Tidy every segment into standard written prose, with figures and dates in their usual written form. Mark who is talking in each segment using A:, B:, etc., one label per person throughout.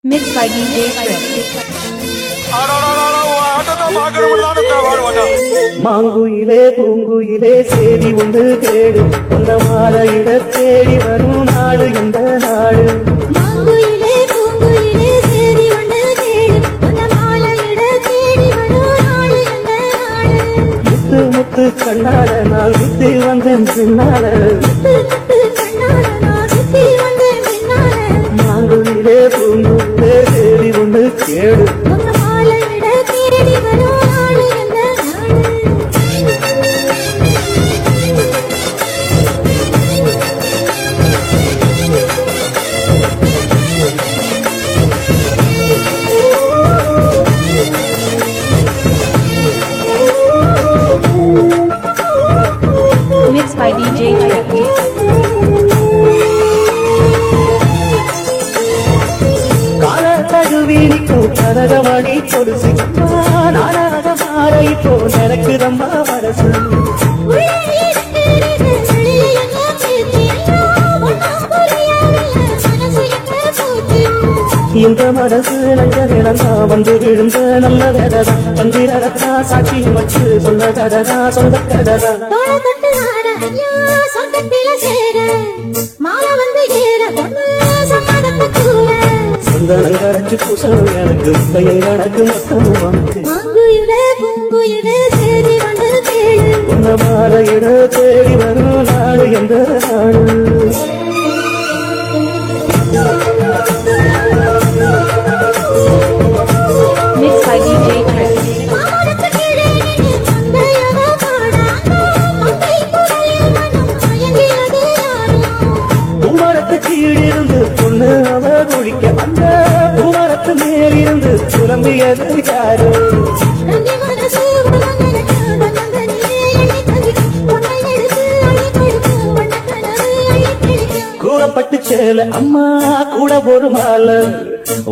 A: Mixed by DJ Chris.
B: மாங்குயிலே பூங்குயிலே சேதி உண்டு கேடு உன்ன மாலையிட தேடி வரும் நாடு எந்த நாடு
C: மாங்குயிலே பூங்குயிலே சேதி உண்டு கேடு உன்ன மாலையிட தேடி வரும் நாடு எந்த நாடு
B: முத்து முத்து கண்ணாட நான் சுத்தி வந்தேன் பின்னால
C: கண்ணாட நான் சுத்தி வந்தேன் பின்னால
B: மாங்குயிலே பூங்குயிலே சேதி உண்டு கேடு
C: உன்ன மாலையிட தேடி வரும் நாடு எந்த
A: Mixed by DJ Chris.
B: கால தகுவீனிக்கும் கனகமணி கொடுசி நானாக மாற இப்போ எனக்கு ரொம்ப மனசு இந்த மனசு நல்ல நிலந்தா வந்து விழுந்த நல்ல வேததா தந்திரத்தா சாட்சி வச்சு சொல்ல கததா சொந்த கததா சொந்தனம் கரைச்சு பூசணும் எனக்கு முத்தையும் கணக்கு மொத்தம் வந்து உன்ன மாலையிட தேடி வரும் நாடு எந்த நாடு
A: Mixed by DJ Chris.
B: பூமரத்து கீழிருந்து பொண்ணு அவ குளிக்க அந்த பூமரத்து மேலிருந்து புலம்பியது யாரு கூறப்பட்டு சேல அம்மா கூட ஒரு மாலை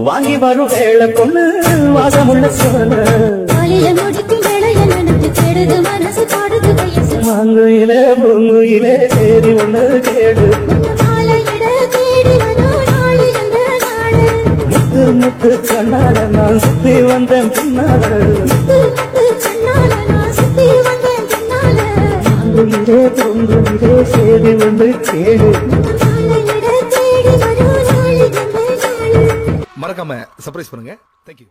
B: வாங்கி வரும் வேளை பொண்ணு வாசமுள்ள சோழ மாங்குயிலே பூங்குயிலே சேரி ஒண்ணு கேடு முத்து முத்து கண்ணாட நான் சுத்தி வந்தேன் பின்னால மாங்குயிலே பூங்குயிலே சேரி ஒண்ணு கேடு
D: மறக்காம சர்ப்ரைஸ் பண்ணுங்க. தேங்க்யூ.